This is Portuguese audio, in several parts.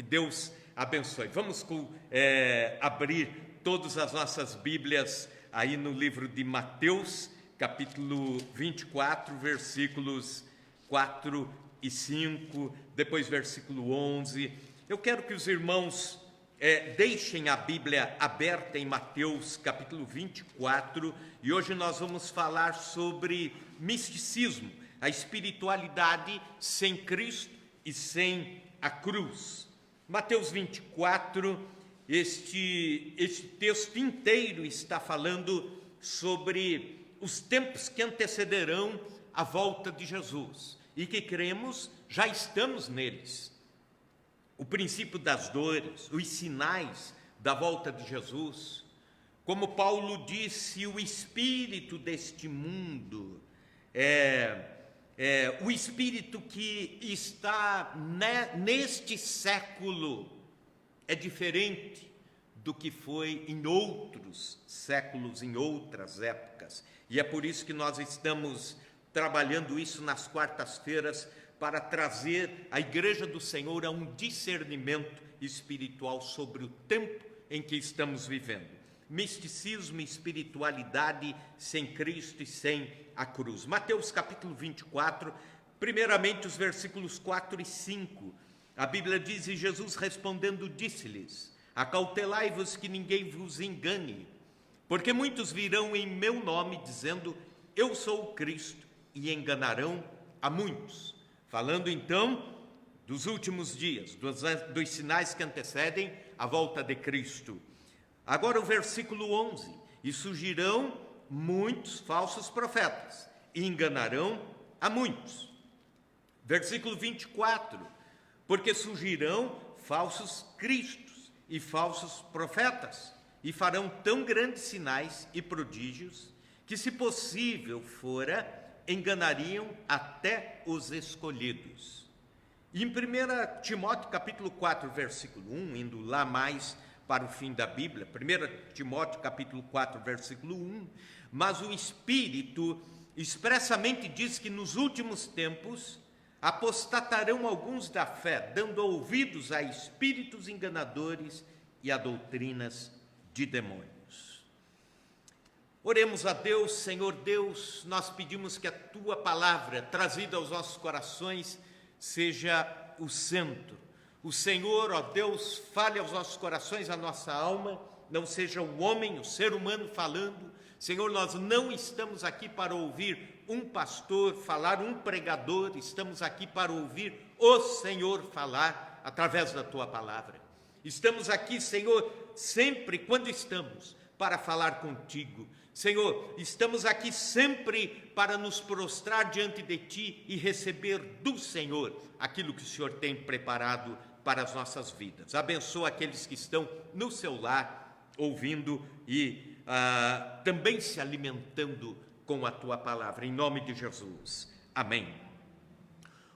Que Deus abençoe. Vamos abrir todas as nossas Bíblias aí no livro de Mateus, capítulo 24, versículos 4 e 5, depois versículo 11. Eu quero que os irmãos deixem a Bíblia aberta em Mateus, capítulo 24, e hoje nós vamos falar sobre misticismo, a espiritualidade sem Cristo e sem a cruz. Mateus 24, este texto inteiro está falando sobre os tempos que antecederão a volta de Jesus e que cremos já estamos neles. O princípio das dores, os sinais da volta de Jesus. Como Paulo disse, o espírito deste mundo o espírito que está neste século é diferente do que foi em outros séculos, em outras épocas. E é por isso que nós estamos trabalhando isso nas quartas-feiras, para trazer a Igreja do Senhor a um discernimento espiritual sobre o tempo em que estamos vivendo. Misticismo e espiritualidade sem Cristo e sem a cruz. Mateus capítulo 24, primeiramente os versículos 4 e 5. A Bíblia diz: e Jesus respondendo disse-lhes: acautelai-vos que ninguém vos engane, porque muitos virão em meu nome dizendo, eu sou o Cristo, e enganarão a muitos. Falando então dos últimos dias, dos sinais que antecedem a volta de Cristo. Agora o versículo 11, e surgirão muitos falsos profetas, e enganarão a muitos. Versículo 24, porque surgirão falsos cristos e falsos profetas, e farão tão grandes sinais e prodígios, que se possível fora, enganariam até os escolhidos. E em 1 Timóteo capítulo 4, versículo 1, indo lá mais para o fim da Bíblia, 1 Timóteo capítulo 4, versículo 1, mas o Espírito expressamente diz que nos últimos tempos apostatarão alguns da fé, dando ouvidos a espíritos enganadores e a doutrinas de demônios. Oremos a Deus. Senhor Deus, nós pedimos que a Tua palavra, trazida aos nossos corações, seja o centro. O Senhor, ó Deus, fale aos nossos corações, à nossa alma, não seja o homem, o ser humano falando. Senhor, nós não estamos aqui para ouvir um pastor falar, um pregador, estamos aqui para ouvir o Senhor falar através da Tua palavra. Estamos aqui, Senhor, sempre quando estamos, para falar contigo. Senhor, estamos aqui sempre para nos prostrar diante de Ti e receber do Senhor aquilo que o Senhor tem preparado para as nossas vidas. Abençoa aqueles que estão no seu lar, ouvindo e também se alimentando com a Tua palavra, em nome de Jesus. Amém.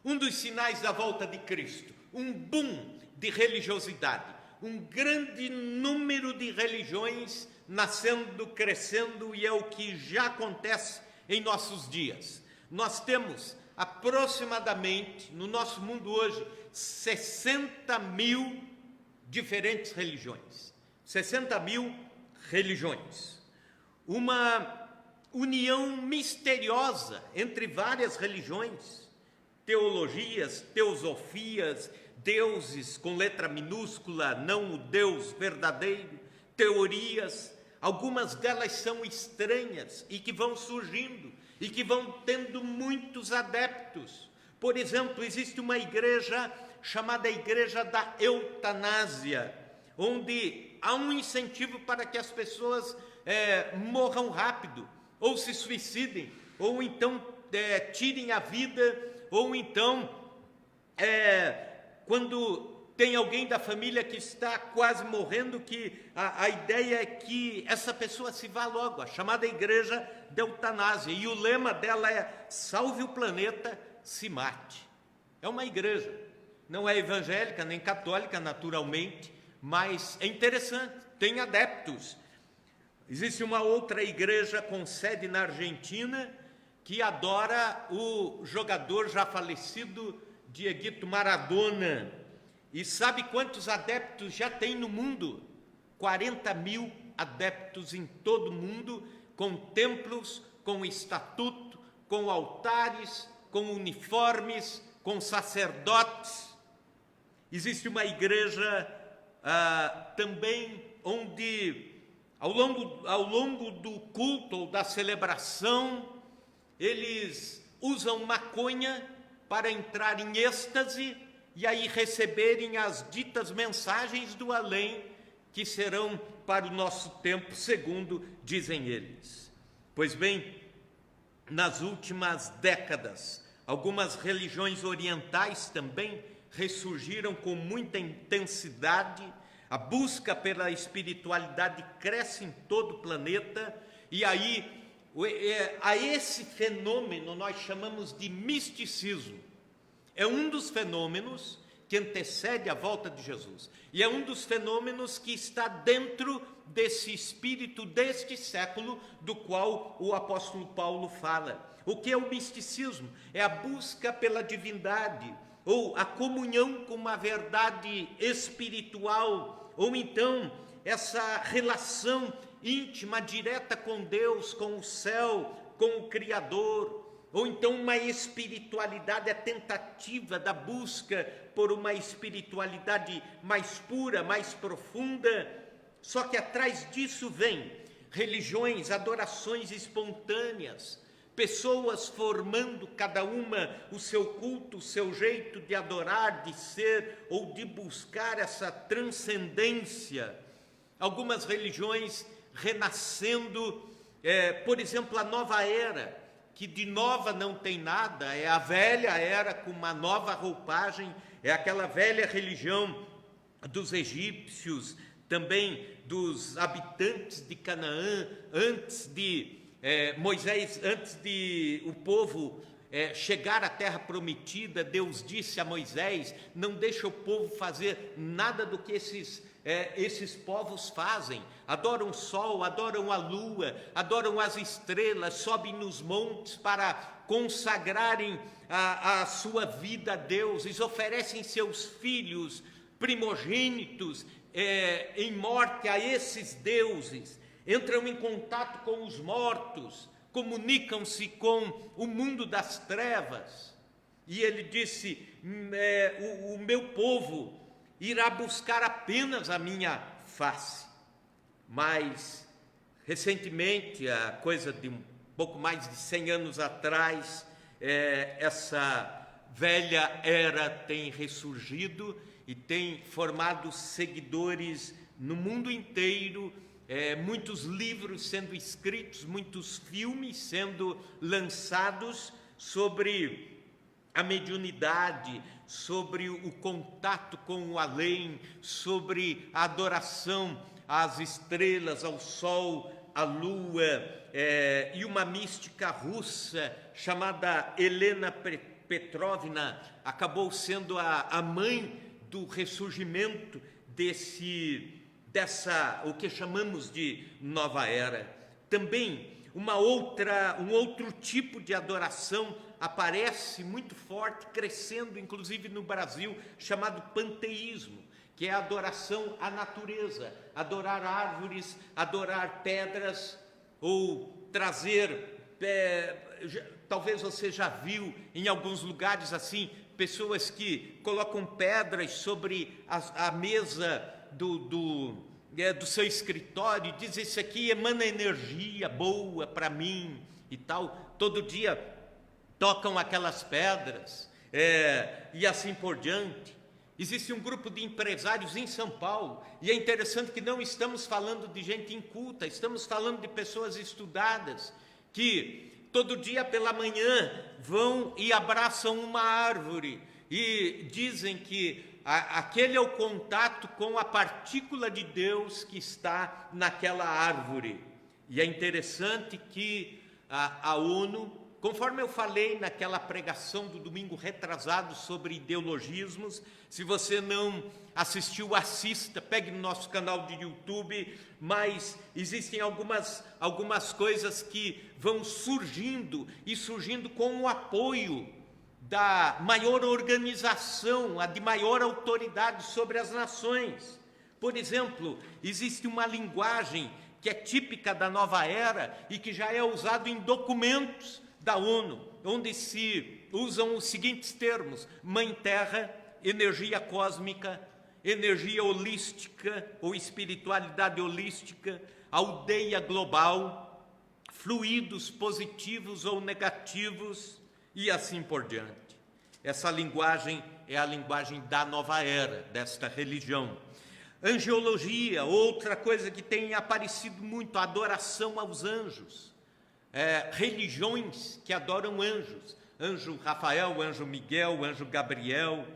Um dos sinais da volta de Cristo, um boom de religiosidade, um grande número de religiões nascendo, crescendo, e é o que já acontece em nossos dias. Nós temos aproximadamente, no nosso mundo hoje, 60 mil diferentes religiões. 60 mil religiões. Uma união misteriosa entre várias religiões, teologias, teosofias, deuses com letra minúscula, não o Deus verdadeiro, teorias. Algumas delas são estranhas e que vão surgindo e que vão tendo muitos adeptos. Por exemplo, existe uma igreja chamada Igreja da Eutanásia, onde há um incentivo para que as pessoas morram rápido, ou se suicidem, ou então tirem a vida, ou então, quando tem alguém da família que está quase morrendo, que a ideia é que essa pessoa se vá logo, a chamada Igreja da Eutanásia, e o lema dela é: salve o planeta, se mate. É uma igreja, não é evangélica nem católica naturalmente, mas é interessante, tem adeptos. Existe uma outra igreja com sede na Argentina que adora o jogador já falecido Dieguito Maradona, E sabe quantos adeptos já tem no mundo? 40.000 adeptos em todo o mundo, com templos, com estatuto, com altares, com uniformes, com sacerdotes. Existe uma igreja também onde, ao longo do culto ou da celebração, eles usam maconha para entrar em êxtase e aí receberem as ditas mensagens do além, que serão para o nosso tempo, segundo dizem eles. Pois bem, nas últimas décadas, algumas religiões orientais também ressurgiram com muita intensidade. A busca pela espiritualidade cresce em todo o planeta, e aí a esse fenômeno nós chamamos de misticismo. É um dos fenômenos que antecede a volta de Jesus, e é um dos fenômenos que está dentro desse espírito deste século, do qual o apóstolo Paulo fala. O que é o misticismo? É a busca pela divindade, ou a comunhão com uma verdade espiritual, ou então essa relação íntima, direta com Deus, com o céu, com o Criador, ou então uma espiritualidade, a tentativa da busca por uma espiritualidade mais pura, mais profunda. Só que atrás disso vem religiões, adorações espontâneas, pessoas formando cada uma o seu culto, o seu jeito de adorar, de ser ou de buscar essa transcendência. Algumas religiões renascendo, por exemplo, a nova era, que de nova não tem nada, é a velha era com uma nova roupagem, é aquela velha religião dos egípcios, também dos habitantes de Canaã, antes de Moisés, antes de o povo chegar à terra prometida. Deus disse a Moisés: não deixa o povo fazer nada do que esses povos fazem. Adoram o sol, adoram a lua, adoram as estrelas, sobem nos montes para consagrarem a sua vida a Deus. Eles oferecem seus filhos primogênitos em morte a esses deuses, entram em contato com os mortos, comunicam-se com o mundo das trevas. E ele disse: o meu povo irá buscar apenas a minha face. Mas, recentemente, a coisa de um pouco mais de 100 anos atrás, essa velha era tem ressurgido e tem formado seguidores no mundo inteiro, muitos livros sendo escritos, muitos filmes sendo lançados sobre a mediunidade, sobre o contato com o além, sobre a adoração às estrelas, ao sol, à lua, e uma mística russa chamada Helena Petrovna acabou sendo a mãe do ressurgimento o que chamamos de nova era. Também um outro tipo de adoração aparece muito forte, crescendo inclusive no Brasil, chamado panteísmo, que é a adoração à natureza, adorar árvores, adorar pedras, ou trazer, talvez você já viu em alguns lugares assim, pessoas que colocam pedras sobre a mesa do seu escritório e dizem: isso aqui emana energia boa para mim e tal. Todo dia tocam aquelas pedras, e assim por diante. Existe um grupo de empresários em São Paulo, e é interessante que não estamos falando de gente inculta, estamos falando de pessoas estudadas, que todo dia pela manhã vão e abraçam uma árvore, e dizem que aquele é o contato com a partícula de Deus que está naquela árvore. E é interessante que a ONU, conforme eu falei naquela pregação do domingo retrasado sobre ideologismos, se você não assistiu, assista, pegue no nosso canal de YouTube, mas existem algumas coisas que vão surgindo, e surgindo com o apoio da maior organização, a de maior autoridade sobre as nações. Por exemplo, existe uma linguagem que é típica da nova era e que já é usado em documentos da ONU, onde se usam os seguintes termos: Mãe Terra, energia cósmica, energia holística ou espiritualidade holística, aldeia global, fluidos positivos ou negativos e assim por diante. Essa linguagem é a linguagem da nova era, desta religião. Angiologia, outra coisa que tem aparecido muito, a adoração aos anjos. Religiões que adoram anjos, anjo Rafael, anjo Miguel, anjo Gabriel.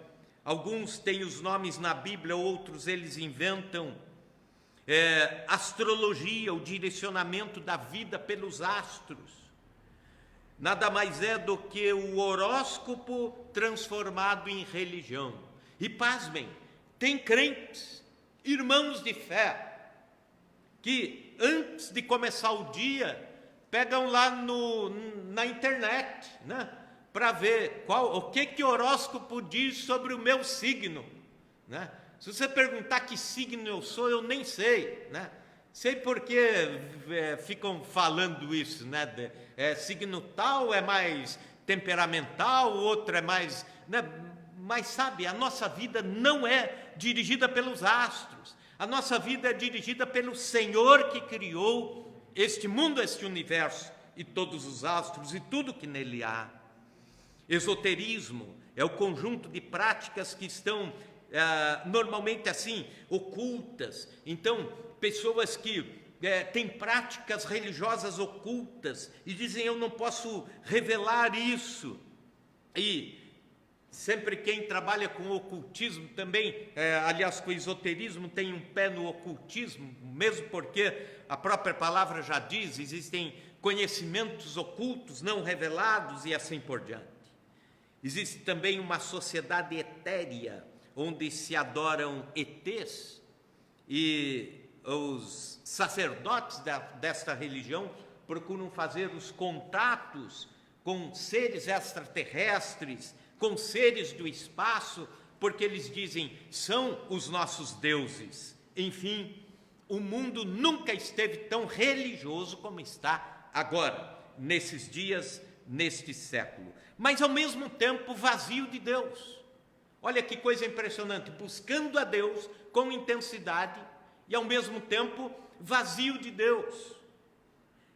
Alguns têm os nomes na Bíblia, outros eles inventam. Astrologia, o direcionamento da vida pelos astros. Nada mais é do que o horóscopo transformado em religião. E pasmem, tem crentes, irmãos de fé, que antes de começar o dia, pegam lá na internet, né, para ver o que o horóscopo diz sobre o meu signo, né? Se você perguntar que signo eu sou, eu nem sei, né? Sei porque ficam falando isso, né? Signo tal é mais temperamental, outro é mais, né? Mas sabe, a nossa vida não é dirigida pelos astros. A nossa vida é dirigida pelo Senhor que criou este mundo, este universo e todos os astros e tudo que nele há. Esoterismo é o conjunto de práticas que estão normalmente assim, ocultas. Então, pessoas que têm práticas religiosas ocultas e dizem: eu não posso revelar isso. E sempre quem trabalha com ocultismo também, aliás, com esoterismo, tem um pé no ocultismo, mesmo porque a própria palavra já diz, existem conhecimentos ocultos, não revelados e assim por diante. Existe também uma sociedade etérea, onde se adoram ETs, e os sacerdotes desta religião procuram fazer os contatos com seres extraterrestres, com seres do espaço, porque eles dizem: são os nossos deuses. Enfim, o mundo nunca esteve tão religioso como está agora, nesses dias, neste século. Mas, ao mesmo tempo, vazio de Deus. Olha que coisa impressionante, buscando a Deus com intensidade e, ao mesmo tempo, vazio de Deus.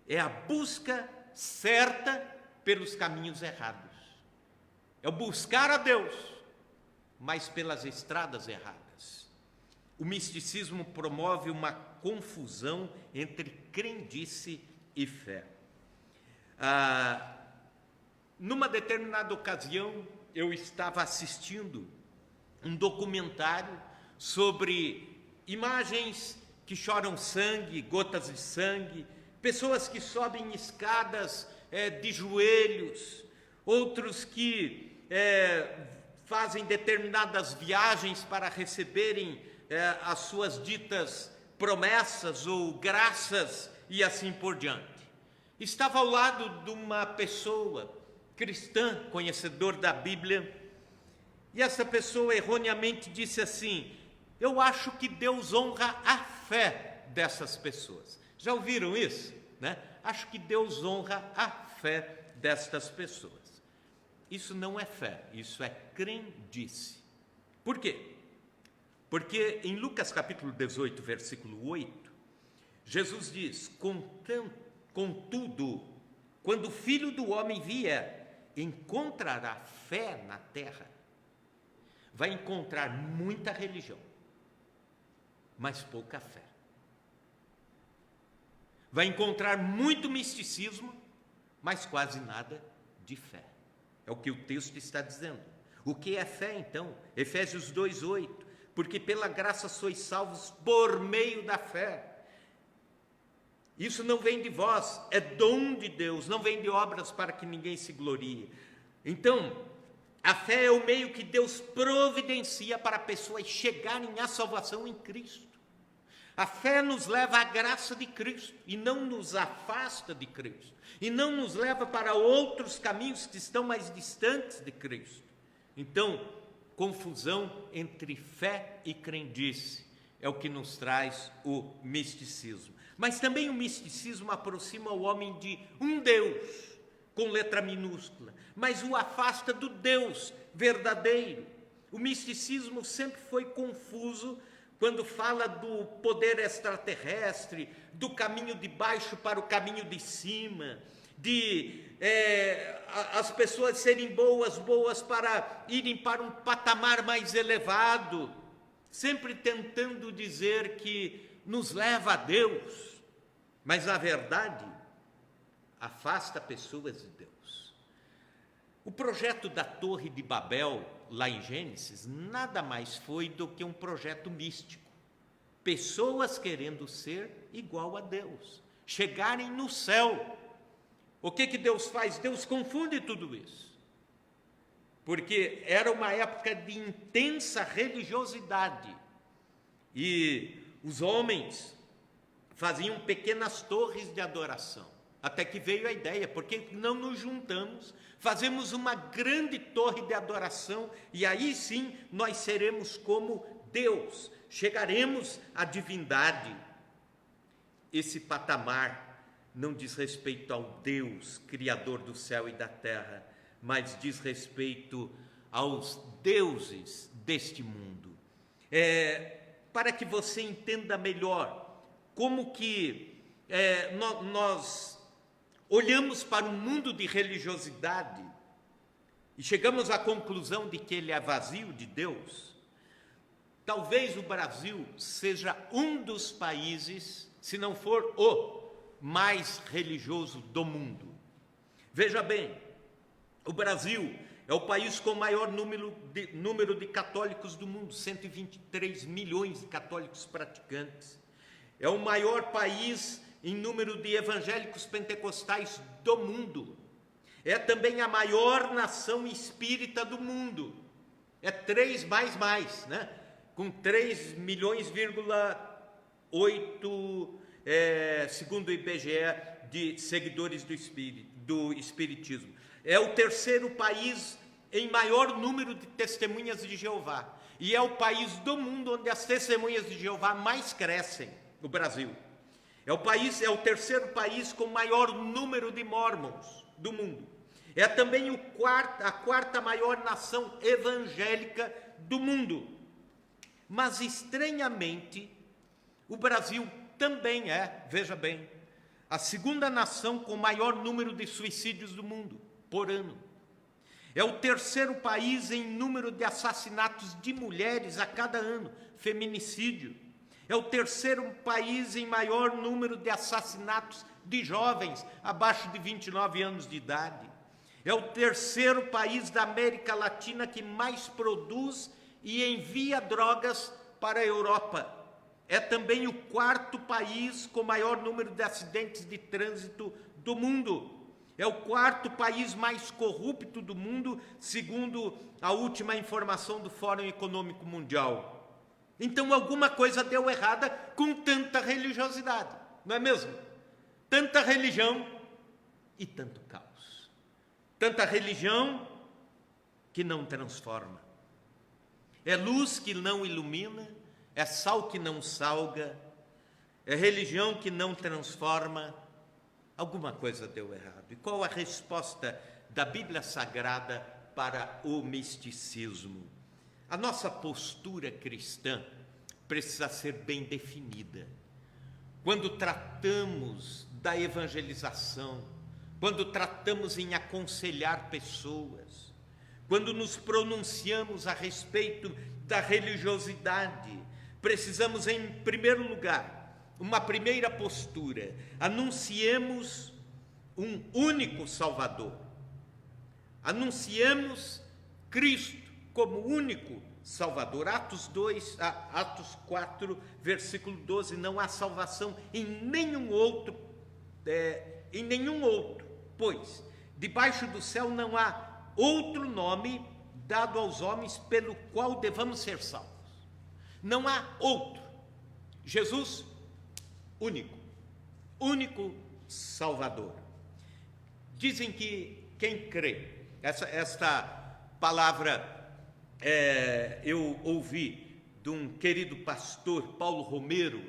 É a busca certa pelos caminhos errados. É o buscar a Deus, mas pelas estradas erradas. O misticismo promove uma confusão entre crendice e fé. Numa determinada ocasião, eu estava assistindo um documentário sobre imagens que choram sangue, gotas de sangue, pessoas que sobem escadas de joelhos, outros que fazem determinadas viagens para receberem as suas ditas promessas ou graças e assim por diante. Estava ao lado de uma pessoa cristã, conhecedor da Bíblia, e essa pessoa erroneamente disse assim: eu acho que Deus honra a fé dessas pessoas. Já ouviram isso? Né? Acho que Deus honra a fé destas pessoas. Isso não é fé, isso é crendice. Por quê? Porque em Lucas capítulo 18, versículo 8, Jesus diz: contudo, quando o Filho do Homem vier, encontrará fé na terra. Vai encontrar muita religião, mas pouca fé. Vai encontrar muito misticismo, mas quase nada de fé. É o que o texto está dizendo. O que é fé, então? Efésios 2:8. Porque pela graça sois salvos por meio da fé. Isso não vem de vós, é dom de Deus, não vem de obras para que ninguém se glorie. Então, a fé é o meio que Deus providencia para pessoas chegarem à salvação em Cristo. A fé nos leva à graça de Cristo e não nos afasta de Cristo. E não nos leva para outros caminhos que estão mais distantes de Cristo. Então, confusão entre fé e crendice é o que nos traz o misticismo. Mas também o misticismo aproxima o homem de um Deus, com letra minúscula, mas o afasta do Deus verdadeiro. O misticismo sempre foi confuso quando fala do poder extraterrestre, do caminho de baixo para o caminho de cima, de as pessoas serem boas para irem para um patamar mais elevado, sempre tentando dizer que nos leva a Deus, mas na verdade afasta pessoas de Deus. O projeto da Torre de Babel, lá em Gênesis, nada mais foi do que um projeto místico. Pessoas querendo ser igual a Deus, chegarem no céu. O que Deus faz? Deus confunde tudo isso. Porque era uma época de intensa religiosidade. E os homens faziam pequenas torres de adoração. Até que veio a ideia, por que não nos juntamos, fazemos uma grande torre de adoração, e aí sim nós seremos como Deus, chegaremos à divindade. Esse patamar não diz respeito ao Deus, Criador do céu e da terra, mas diz respeito aos deuses deste mundo. Para que você entenda melhor como que nós olhamos para um mundo de religiosidade e chegamos à conclusão de que ele é vazio de Deus. Talvez o Brasil seja um dos países, se não for o mais religioso do mundo. Veja bem, o Brasil é o país com o maior número de católicos do mundo, 123 milhões de católicos praticantes. É o maior país em número de evangélicos pentecostais do mundo. É também a maior nação espírita do mundo. É 3 mais, né? Com 3 milhões,8, segundo o IBGE, de seguidores do espiritismo. É o terceiro país em maior número de testemunhas de Jeová. E é o país do mundo onde as testemunhas de Jeová mais crescem, o Brasil. É o terceiro país com maior número de mormons do mundo. É também a quarta maior nação evangélica do mundo. Mas, estranhamente, o Brasil também veja bem, a segunda nação com maior número de suicídios do mundo, por ano. É o terceiro país em número de assassinatos de mulheres a cada ano, feminicídio. É o terceiro país em maior número de assassinatos de jovens abaixo de 29 anos de idade. É o terceiro país da América Latina que mais produz e envia drogas para a Europa. É também o quarto país com maior número de acidentes de trânsito do mundo. É o quarto país mais corrupto do mundo, segundo a última informação do Fórum Econômico Mundial. Então, alguma coisa deu errada com tanta religiosidade, não é mesmo? Tanta religião e tanto caos. Tanta religião que não transforma. É luz que não ilumina, é sal que não salga, é religião que não transforma. Alguma coisa deu errado. E qual a resposta da Bíblia Sagrada para o misticismo? A nossa postura cristã precisa ser bem definida. Quando tratamos da evangelização, quando tratamos em aconselhar pessoas, quando nos pronunciamos a respeito da religiosidade, precisamos, em primeiro lugar, uma primeira postura: anunciemos um único Salvador. Anunciemos Cristo como único Salvador. Atos 4, versículo 12, não há salvação em nenhum outro, pois debaixo do céu não há outro nome dado aos homens pelo qual devamos ser salvos. Não há outro. Jesus, único Salvador. Dizem que quem crê, esta palavra eu ouvi de um querido pastor, Paulo Romero,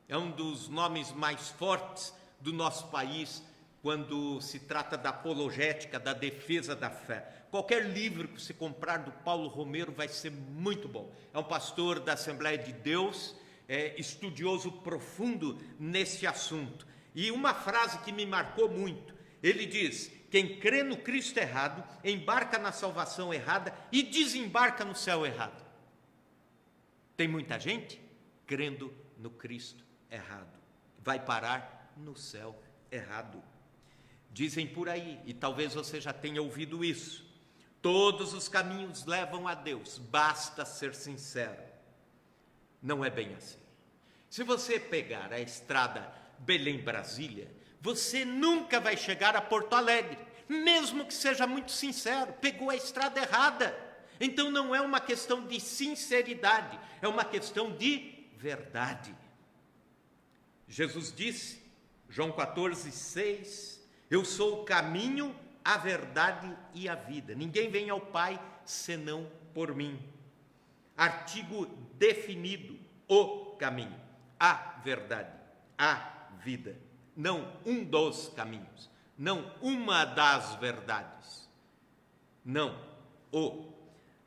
é um dos nomes mais fortes do nosso país quando se trata da apologética, da defesa da fé. Qualquer livro que você comprar do Paulo Romero vai ser muito bom. É um pastor da Assembleia de Deus, estudioso profundo nesse assunto. E uma frase que me marcou muito, ele diz: quem crê no Cristo errado, embarca na salvação errada e desembarca no céu errado. Tem muita gente crendo no Cristo errado, vai parar no céu errado. Dizem por aí, e talvez você já tenha ouvido isso: todos os caminhos levam a Deus, basta ser sincero. Não é bem assim. Se você pegar a estrada Belém-Brasília, você nunca vai chegar a Porto Alegre, mesmo que seja muito sincero, pegou a estrada errada. Então não é uma questão de sinceridade, é uma questão de verdade. Jesus disse, João 14:6, eu sou o caminho, a verdade e a vida. Ninguém vem ao Pai senão por mim. Artigo definido, o caminho, a verdade, a vida. Não um dos caminhos, não uma das verdades, não o.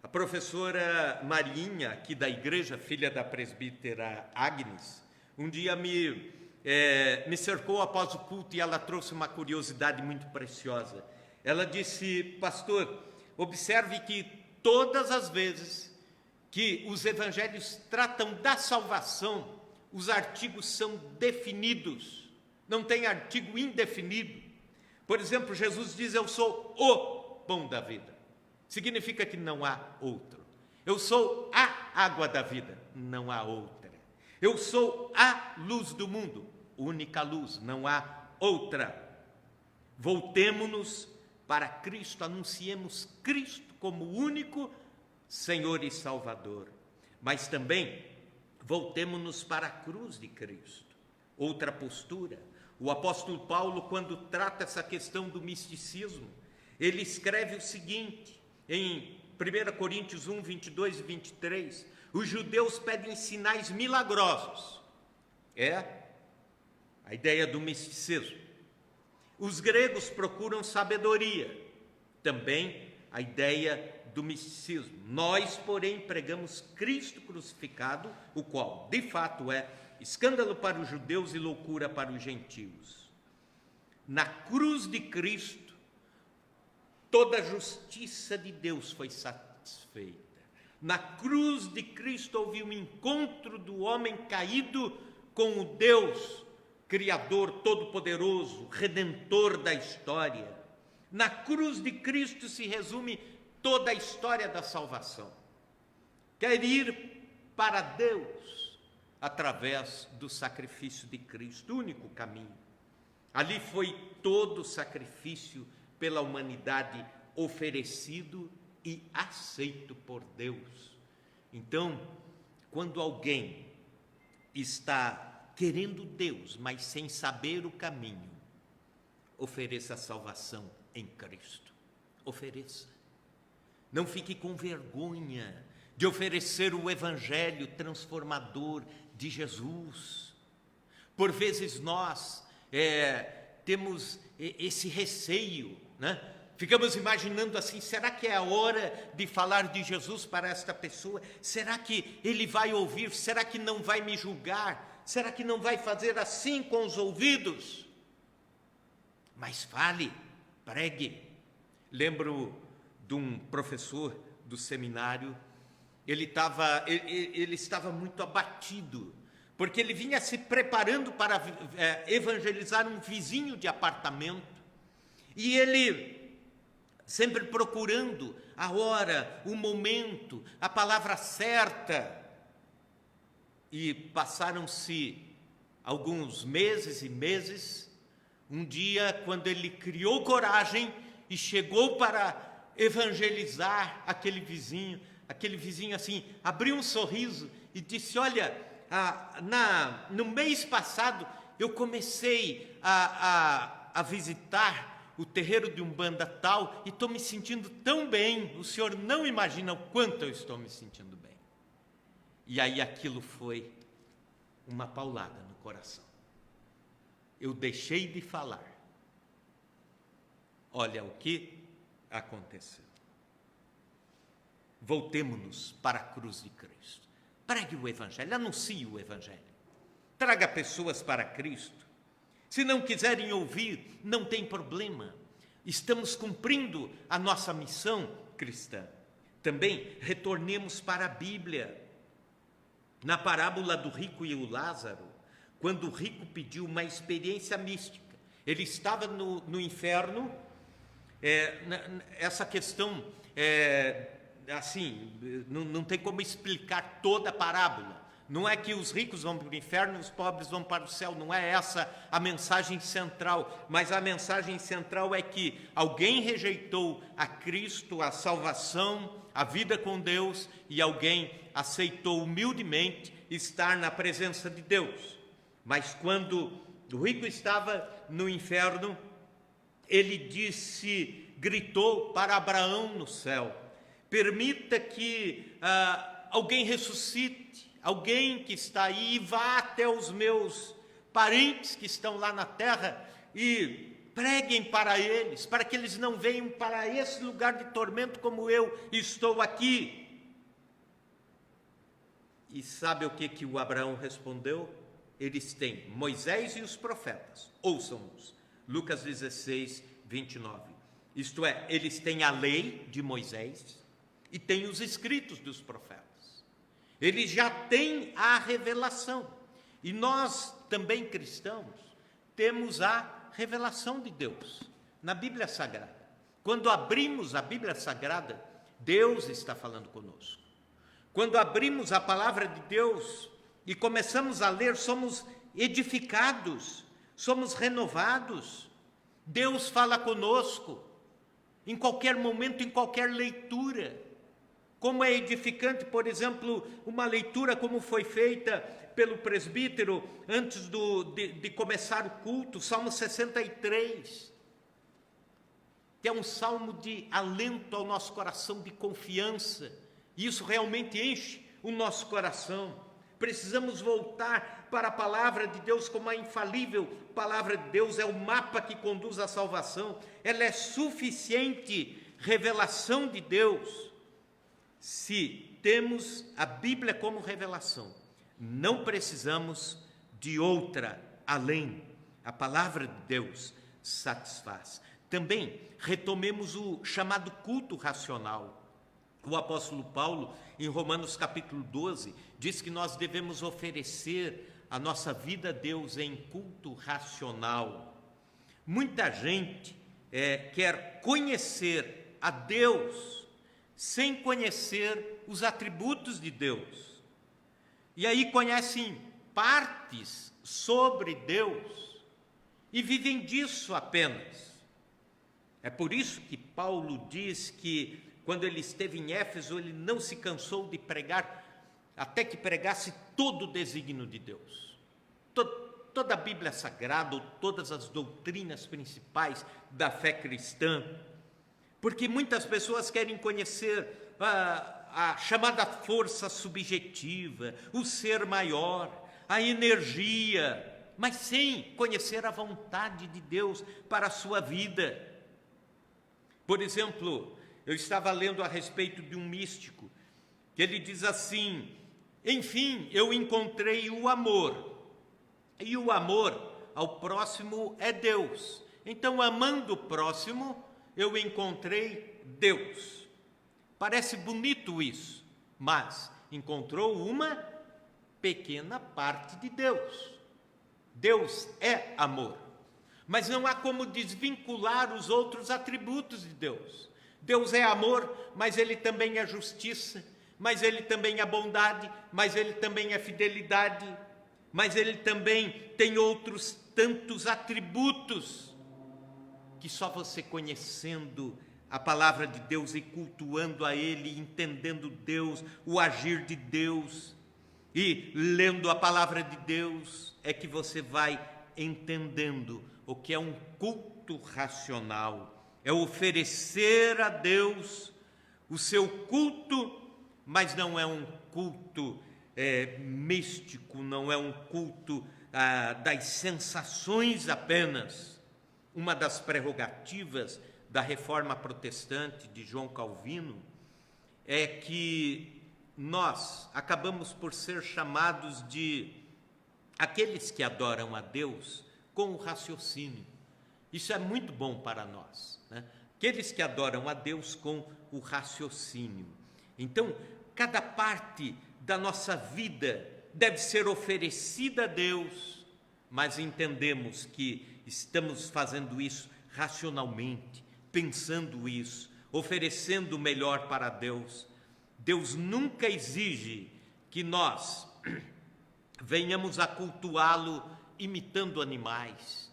A professora Marinha, aqui da igreja, filha da presbítera Agnes, um dia me cercou após o culto e ela trouxe uma curiosidade muito preciosa. Ela disse: pastor, observe que todas as vezes que os evangelhos tratam da salvação, os artigos são definidos, não tem artigo indefinido. Por exemplo, Jesus diz: eu sou o pão da vida. Significa que não há outro. Eu sou a água da vida, não há outra. Eu sou a luz do mundo, única luz, não há outra. Voltemo-nos para Cristo, anunciemos Cristo como único Senhor e Salvador. Mas também voltemo-nos para a cruz de Cristo. Outra postura. O apóstolo Paulo, quando trata essa questão do misticismo, ele escreve o seguinte, em 1 Coríntios 1, 22 e 23, os judeus pedem sinais milagrosos. É a ideia do misticismo. Os gregos procuram sabedoria. Também a ideia do misticismo. Nós, porém, pregamos Cristo crucificado, o qual, de fato, é escândalo para os judeus e loucura para os gentios. Na cruz de Cristo, toda a justiça de Deus foi satisfeita. Na cruz de Cristo houve um encontro do homem caído com o Deus Criador Todo-Poderoso, Redentor da história. Na cruz de Cristo se resume toda a história da salvação. Quer ir para Deus através do sacrifício de Cristo, único caminho. Ali foi todo o sacrifício pela humanidade oferecido e aceito por Deus. Então, quando alguém está querendo Deus, mas sem saber o caminho, ofereça a salvação em Cristo. Ofereça. Não fique com vergonha de oferecer o evangelho transformador de Jesus. Por vezes nós temos esse receio, né? Ficamos imaginando assim: será que é a hora de falar de Jesus para esta pessoa? Será que ele vai ouvir? Será que não vai me julgar? Será que não vai fazer assim com os ouvidos? Mas fale, pregue. Lembro de um professor do seminário, ele estava muito abatido, porque ele vinha se preparando para evangelizar um vizinho de apartamento, e ele sempre procurando a hora, o momento, a palavra certa, e passaram-se alguns meses e meses. Um dia, quando ele criou coragem e chegou para evangelizar aquele vizinho assim, abriu um sorriso e disse: olha, no mês passado, eu comecei a visitar o terreiro de Umbanda tal, e estou me sentindo tão bem, o senhor não imagina o quanto eu estou me sentindo bem. E aí aquilo foi uma paulada no coração. Eu deixei de falar. Olha o que aconteceu. Voltemo-nos para a cruz de Cristo. Pregue o Evangelho, anuncie o Evangelho. Traga pessoas para Cristo. Se não quiserem ouvir, não tem problema. Estamos cumprindo a nossa missão cristã. Também retornemos para a Bíblia. Na parábola do rico e o Lázaro, quando o rico pediu uma experiência mística, ele estava no inferno. Essa questão, assim, não tem como explicar toda a parábola. Não é que os ricos vão para o inferno e os pobres vão para o céu, não é essa a mensagem central, mas a mensagem central é que alguém rejeitou a Cristo, a salvação, a vida com Deus, e alguém aceitou humildemente estar na presença de Deus. Mas quando o rico estava no inferno, ele gritou para Abraão no céu: permita que alguém ressuscite, alguém que está aí, e vá até os meus parentes que estão lá na terra e preguem para eles, para que eles não venham para esse lugar de tormento como eu estou aqui. E sabe o que o Abraão respondeu? Eles têm Moisés e os profetas, ouçam-nos. Lucas 16, 29. Isto é, eles têm a lei de Moisés e têm os escritos dos profetas. Eles já têm a revelação. E nós, também cristãos, temos a revelação de Deus na Bíblia Sagrada. Quando abrimos a Bíblia Sagrada, Deus está falando conosco. Quando abrimos a palavra de Deus e começamos a ler, somos edificados, somos renovados. Deus fala conosco em qualquer momento, em qualquer leitura. Como é edificante, por exemplo, uma leitura como foi feita pelo presbítero antes de começar o culto, Salmo 63, que é um salmo de alento ao nosso coração, de confiança, e isso realmente enche o nosso coração. Precisamos voltar para a palavra de Deus como a infalível palavra de Deus, é o mapa que conduz à salvação, ela é suficiente revelação de Deus. Se temos a Bíblia como revelação, não precisamos de outra além. A palavra de Deus satisfaz. Também retomemos o chamado culto racional. O apóstolo Paulo, em Romanos capítulo 12, diz que nós devemos oferecer a nossa vida a Deus em culto racional. Muita gente quer conhecer a Deus sem conhecer os atributos de Deus. E aí conhecem partes sobre Deus e vivem disso apenas. É por isso que Paulo diz que quando ele esteve em Éfeso, ele não se cansou de pregar, até que pregasse todo o desígnio de Deus. Toda a Bíblia Sagrada, ou todas as doutrinas principais da fé cristã. Porque muitas pessoas querem conhecer a chamada força subjetiva, o ser maior, a energia, mas sem conhecer a vontade de Deus para a sua vida. Por exemplo, eu estava lendo a respeito de um místico, que ele diz assim: enfim, eu encontrei o amor, e o amor ao próximo é Deus. Então, amando o próximo, eu encontrei Deus. Parece bonito isso, mas encontrou uma pequena parte de Deus. Deus é amor, mas não há como desvincular os outros atributos de Deus. Deus é amor, mas Ele também é justiça, mas Ele também é bondade, mas Ele também é fidelidade, mas Ele também tem outros tantos atributos que só você conhecendo a palavra de Deus e cultuando a Ele, entendendo Deus, o agir de Deus, E lendo a palavra de Deus é que você vai entendendo o que é um culto racional. É oferecer a Deus o seu culto, mas não é um culto místico, não é um culto das sensações apenas. Uma das prerrogativas da reforma protestante de João Calvino é que nós acabamos por ser chamados de aqueles que adoram a Deus com o raciocínio. Isso é muito bom para nós, né? Aqueles que adoram a Deus com o raciocínio. Então, cada parte da nossa vida deve ser oferecida a Deus, mas entendemos que estamos fazendo isso racionalmente, pensando isso, oferecendo o melhor para Deus. Deus nunca exige que nós venhamos a cultuá-lo imitando animais,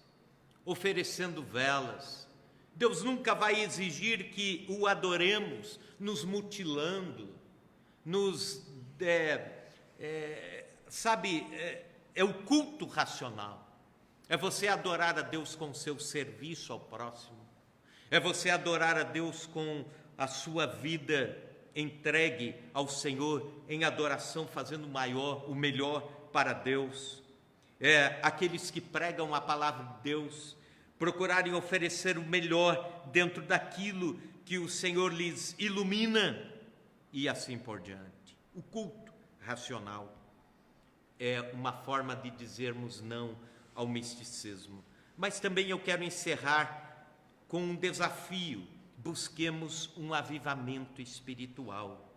oferecendo velas. Deus nunca vai exigir que o adoremos nos mutilando, é o culto racional. É você adorar a Deus com o seu serviço ao próximo. É você adorar a Deus com a sua vida entregue ao Senhor em adoração, fazendo o melhor para Deus. Aqueles que pregam a palavra de Deus, procurarem oferecer o melhor dentro daquilo que o Senhor lhes ilumina e assim por diante. O culto racional é uma forma de dizermos não ao misticismo. Mas também eu quero encerrar com um desafio: busquemos um avivamento espiritual.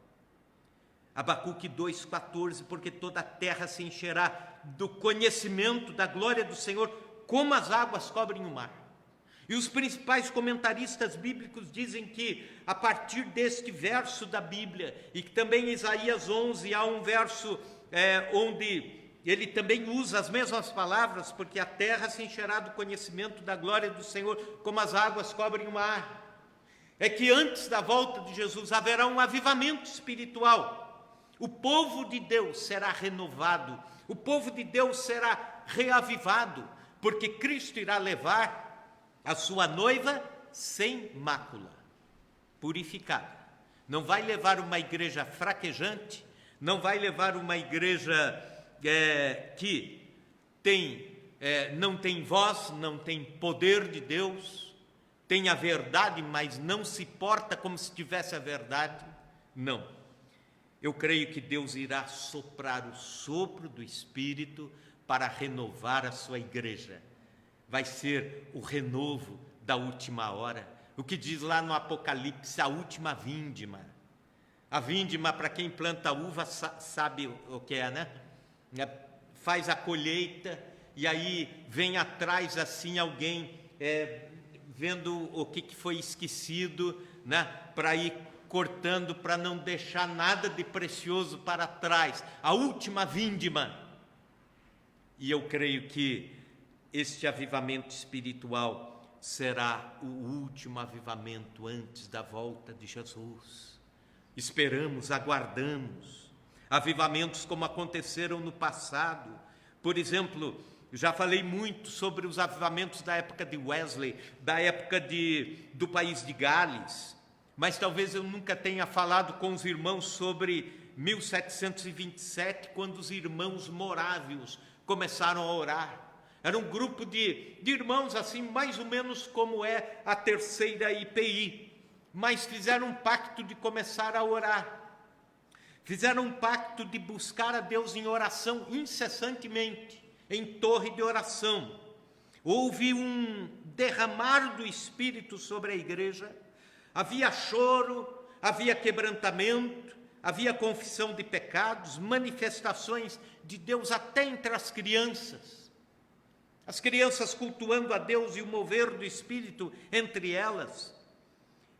Abacuque 2,14, porque toda a terra se encherá do conhecimento da glória do Senhor, como as águas cobrem o mar. E os principais comentaristas bíblicos dizem que, a partir deste verso da Bíblia, e que também em Isaías 11 há um verso onde ele também usa as mesmas palavras, porque a terra se encherá do conhecimento da glória do Senhor, como as águas cobrem o mar. É que antes da volta de Jesus haverá um avivamento espiritual. O povo de Deus será renovado, o povo de Deus será reavivado, porque Cristo irá levar a sua noiva sem mácula, purificada. Não vai levar uma igreja fraquejante, não vai levar uma igreja que não tem voz, não tem poder de Deus, tem a verdade, mas não se porta como se tivesse a verdade. Não. Eu creio que Deus irá soprar o sopro do Espírito para renovar a sua igreja. Vai ser o renovo da última hora. O que diz lá no Apocalipse, a última vindima. A vindima, para quem planta uva, sabe o que é, né? Faz a colheita e aí vem atrás assim alguém vendo o que foi esquecido, né? Para ir cortando, para não deixar nada de precioso para trás. A última vindima. E eu creio que este avivamento espiritual será o último avivamento antes da volta de Jesus. Esperamos, aguardamos. Avivamentos como aconteceram no passado. Por exemplo, já falei muito sobre os avivamentos da época de Wesley, da época do país de Gales, mas talvez eu nunca tenha falado com os irmãos sobre 1727, quando os irmãos morávios começaram a orar. Era um grupo de irmãos, assim, mais ou menos como é a terceira IPI, mas fizeram um pacto de começar a orar. Fizeram um pacto de buscar a Deus em oração incessantemente, em torre de oração. Houve um derramar do Espírito sobre a igreja, havia choro, havia quebrantamento, havia confissão de pecados, manifestações de Deus até entre as crianças. As crianças cultuando a Deus e o mover do Espírito entre elas.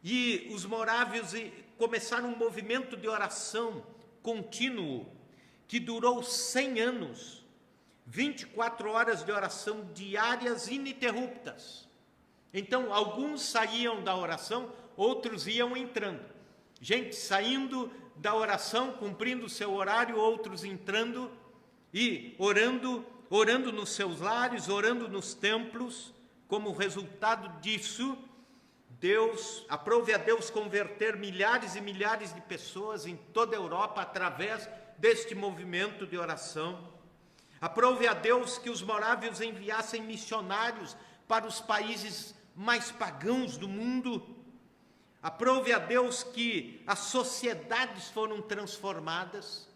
E os morávios começaram um movimento de oração contínuo, que durou 100 anos, 24 horas de oração diárias ininterruptas. Então, alguns saíam da oração, outros iam entrando. Gente saindo da oração, cumprindo o seu horário, outros entrando e orando nos seus lares, orando nos templos. Como resultado disso, aprove a Deus converter milhares e milhares de pessoas em toda a Europa através deste movimento de oração. Aprove a Deus que os morávios enviassem missionários para os países mais pagãos do mundo. Aprove a Deus que as sociedades foram transformadas,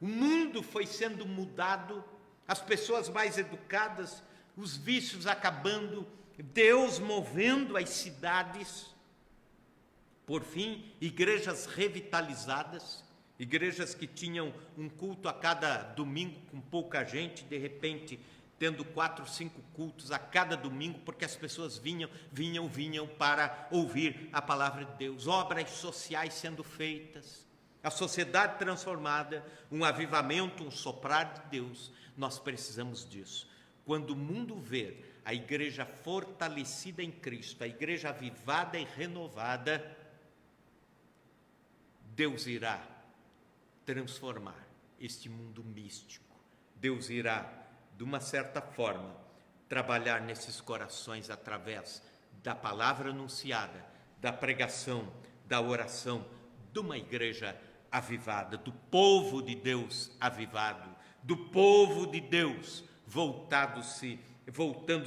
o mundo foi sendo mudado, as pessoas mais educadas, os vícios acabando, Deus movendo as cidades. Por fim, igrejas revitalizadas, igrejas que tinham um culto a cada domingo com pouca gente, de repente tendo 4, 5 cultos a cada domingo, porque as pessoas vinham para ouvir a palavra de Deus, obras sociais sendo feitas, a sociedade transformada, um avivamento, um soprar de Deus. Nós precisamos disso. Quando o mundo ver a igreja fortalecida em Cristo, a igreja avivada e renovada, Deus irá transformar este mundo místico. Deus irá, de uma certa forma, trabalhar nesses corações através da palavra anunciada, da pregação, da oração, de uma igreja avivada, do povo de Deus avivado, do povo de Deus voltando